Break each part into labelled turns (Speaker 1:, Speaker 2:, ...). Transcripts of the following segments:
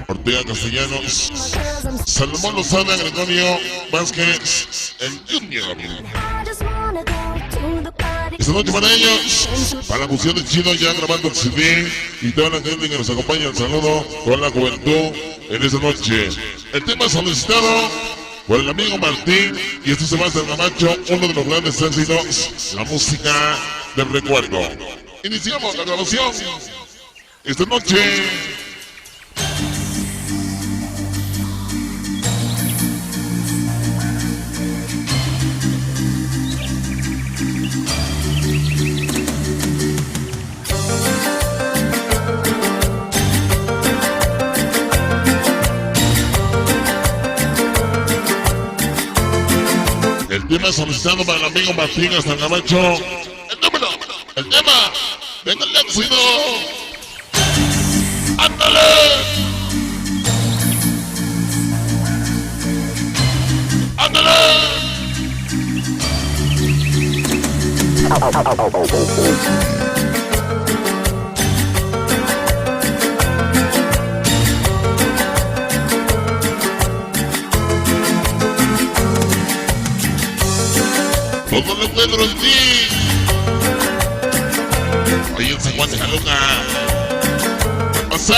Speaker 1: Ortega Castellanos, Salomón Lozada, Gregorio Vázquez, el Junior. Esta noche para ellos, para la fusión de Chino ya grabando el CD y toda la gente que nos acompaña, el saludo con la juventud en esta noche. El tema solicitado por el amigo Martín y esto se va a hacer Camacho, uno de los grandes éxitos, la música del recuerdo. Iniciamos la grabación esta noche. El tema solicitado para el amigo Martín hasta el Camacho. El tema, venga el éxito. ¡Ándale! ¡Ándale! Todo lo encuentro en ti. Ahí en San Juan de Jalona. Pasa.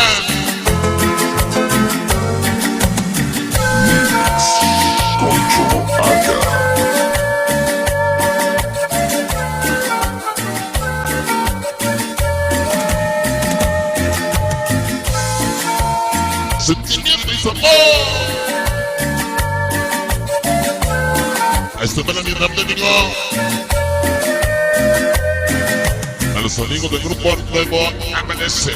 Speaker 1: Concho acá. Sentimiento y sabor. A este para mi rap técnico. A los amigos del grupo Nuevo Amanecer.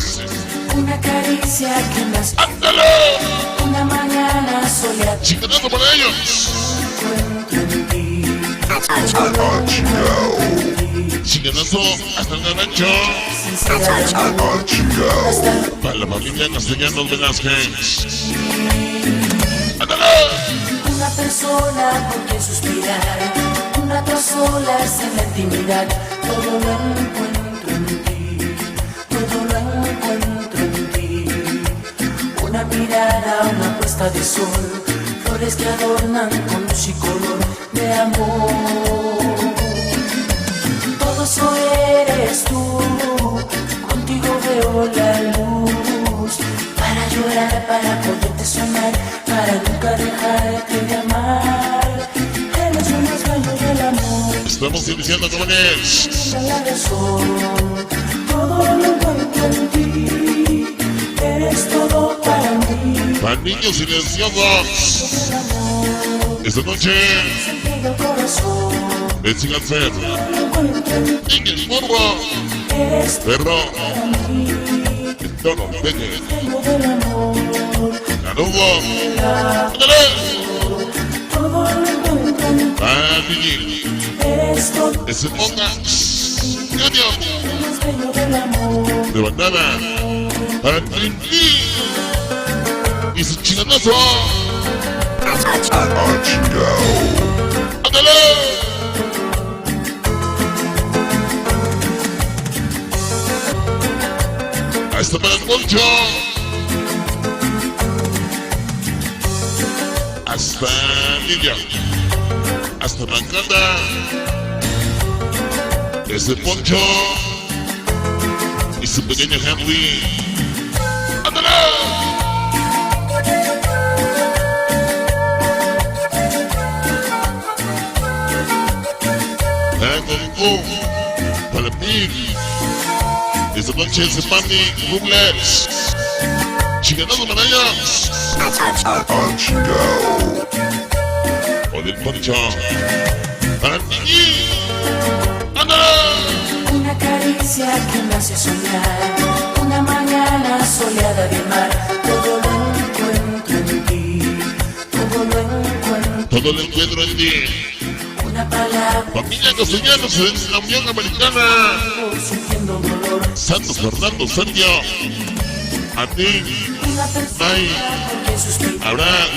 Speaker 2: Una caricia que más.
Speaker 1: ¡Ándale!
Speaker 2: Una mañana soleada.
Speaker 1: Chingadazo para ellos. Chingadazo hasta el Camacho. Para la familia Castellanos Velázquez. ¡Ándale!
Speaker 2: Una persona por quien suspirar, un rato solas en la intimidad. Todo lo encuentro en ti, todo lo encuentro en ti. Una mirada, una puesta de sol, flores que adornan con luz y color de amor. Todo eso eres tú, contigo veo la luz. Para llorar, para poderte soñar, para nunca dejarte de amar. Eres lo más bello del amor.
Speaker 1: Estamos iniciando con es.
Speaker 2: La razón, todo lo encuentro en ti. Eres todo para mí.
Speaker 1: Para niños silenciosos. Esta noche.
Speaker 2: Sentido corazón.
Speaker 1: Betsy Ganser. Niños Morbo.
Speaker 2: Eres
Speaker 1: Perro.
Speaker 2: para mí.
Speaker 1: El tono, peque.
Speaker 2: Bello del amor.
Speaker 1: Canudo. ¡Ándale!
Speaker 2: Todo lo encuentro en ti.
Speaker 1: Para Miguel.
Speaker 2: Eres todo.
Speaker 1: Ese ponga. Junior.
Speaker 2: Lo más bello del amor.
Speaker 1: De bandana. Para Trinity. Y su chingadazo. ¡Ándale! Hasta para el Poncho. Hasta Lidia. Hasta Mancanda. Ese Poncho. Y su pequeño Henry. ¡Ándale! Para mí. Esta noche se Pani Rubles. Chingadazo para ellos. O del Poncho. Para mí. ¡Ándale!
Speaker 2: Una caricia que me hace soñar, una mañana soleada de mar. Todo lo encuentro en ti, todo lo encuentro.
Speaker 1: Todo lo encuentro en ti.
Speaker 2: Una palabra.
Speaker 1: Familia Castellanos en la Unión Americana.
Speaker 2: Sintiendo dolor.
Speaker 1: Santos Fernando Sergio. A ti.
Speaker 2: Una persona
Speaker 1: Ay.
Speaker 2: por quien suspirar.
Speaker 1: Abraham.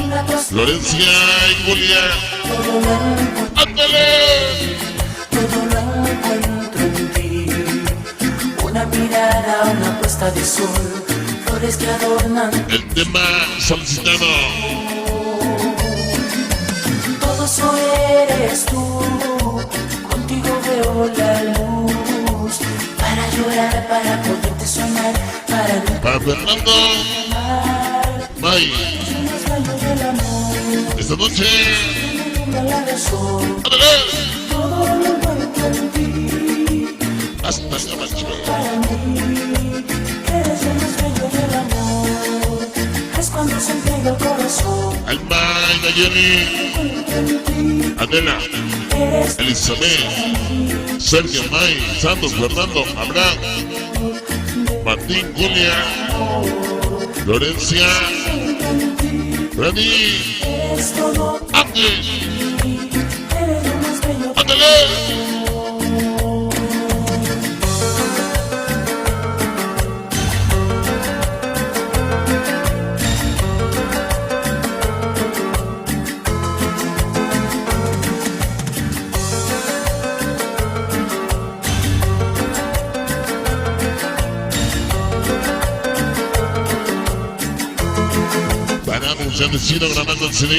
Speaker 2: Un rato
Speaker 1: Florencia y Julia.
Speaker 2: todo lo encuentro.
Speaker 1: ¡Ándale!
Speaker 2: Todo lo encuentro en ti. Una mirada, una puesta de sol, flores flores que adornan.
Speaker 1: El tema solicitado.
Speaker 2: Todo eso eres tú, contigo veo la luz. Para llorar, para poderte soñar, para nunca
Speaker 1: Para Fernando
Speaker 2: amar.
Speaker 1: May.
Speaker 2: Los rayos del amor,
Speaker 1: Esta noche.
Speaker 2: la de sol.
Speaker 1: ¡Ándale!
Speaker 2: Todo lo encuentro en ti.
Speaker 1: Hasta la noche.
Speaker 2: Para mí, eres el más bello del amor. Es cuando se entrega el corazón.
Speaker 1: Alma, Nayeli,
Speaker 2: Encuentro en ti.
Speaker 1: Adela,
Speaker 2: Eres
Speaker 1: Elizabeth, Sergio May, Santos, Fernando, Abraham, Martín, Julia, Florencia, Freddy,
Speaker 2: eres todo.
Speaker 1: Ángel,
Speaker 2: Eres lo más bello.
Speaker 1: ándale. Se han decidido grabando el CD.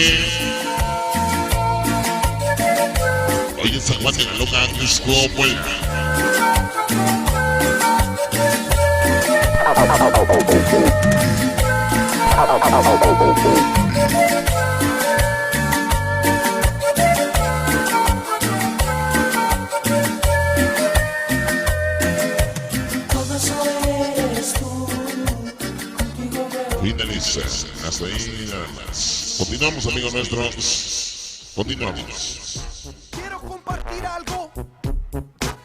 Speaker 1: Hoy en San Juan de la Loca, Disco Puebla.
Speaker 2: Todo eso eres tú. Contigo veo.
Speaker 1: Finaliza. Hasta ahí nada más. Continuamos, amigos nuestros. Continuamos.
Speaker 3: Quiero compartir algo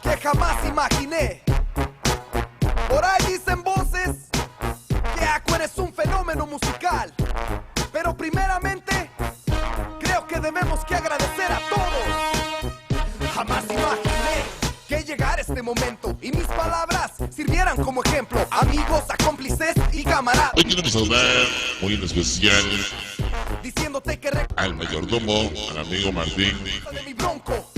Speaker 3: que jamás imaginé. Por ahí dicen voces que Aquen es un fenómeno musical. Pero primeramente, creo que debemos que agradecer a todos. Jamás imaginé que llegara este momento y mis palabras sirvieran como ejemplo. Amigos, a cómplices y camaradas.
Speaker 1: Hoy queremos saludar muy en especial
Speaker 3: Diciéndote que
Speaker 1: al mayordomo, al amigo Martín
Speaker 3: de mi bronco.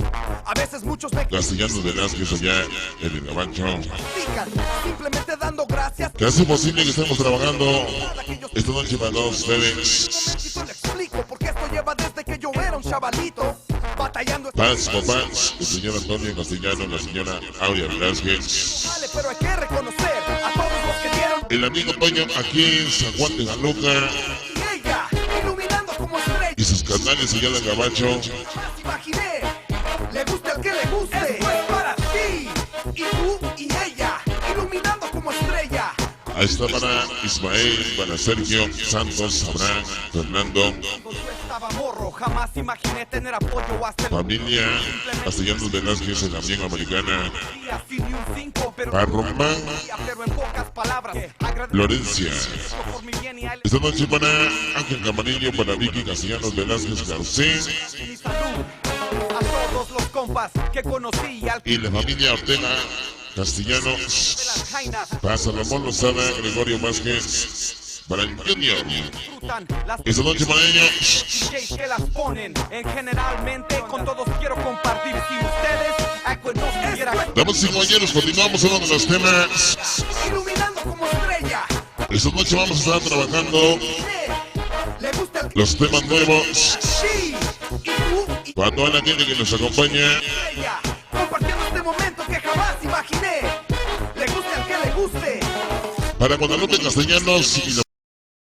Speaker 3: A veces muchos me
Speaker 1: Castellanos Velázquez allá en el Gabacho.
Speaker 3: critican, simplemente dando gracias.
Speaker 1: Que hace posible que estemos trabajando esta noche para todos ustedes.
Speaker 3: Le explico porque esto lleva desde que yo era un chavalito batallando.
Speaker 1: Paz, papás, el señor Antonio Castellano, la señora Aurea Velázquez.
Speaker 3: Vale, pero hay que reconocer a todos los que dieron.
Speaker 1: El amigo Toño aquí en San Juan de la Loca
Speaker 3: Y ella, iluminando como estrella.
Speaker 1: y sus canales allá en el Gabacho.
Speaker 3: Jamás imaginé, le guste al que le guste. Esto es para ti. Y tú y ella, iluminando como estrella.
Speaker 1: Ahí está para Ismael, para Sergio, Santos, Abraham, Fernando,
Speaker 3: Cuando yo estaba morro, jamás imaginé tener apoyo hasta el
Speaker 1: familia, Castellanos Velázquez en la Unión Americana,
Speaker 3: día sin ni un 5, pero
Speaker 1: para Román,
Speaker 3: pero en pocas palabras,
Speaker 1: Florencia.
Speaker 3: por mi bien y a él.
Speaker 1: Esta noche para Ángel Camarillo, para Vicky Castellanos Velázquez Garcés
Speaker 3: Mi salud a todos los compas que conocí al
Speaker 1: y la familia Ortega
Speaker 3: de
Speaker 1: Castellanos,
Speaker 3: las jainas
Speaker 1: para Salomón Lozada, Gregorio Vázquez, para el Junior.
Speaker 3: disfrutan las
Speaker 1: Esta noche para ellos.
Speaker 3: DJs que las ponen en generalmente con todos quiero compartir sin ustedes Aquen no estuviera
Speaker 1: Damas y caballeros, continuamos uno de los temas.
Speaker 3: iluminando como estrella.
Speaker 1: Esta noche vamos a estar trabajando
Speaker 3: Le gusta el
Speaker 1: los temas nuevos
Speaker 3: sí y tú y
Speaker 1: para toda la gente que nos acompaña.
Speaker 3: ella compartiendo este momento que jamás imaginé. Le guste al que le guste.
Speaker 1: Para Guadalupe Castellanos y la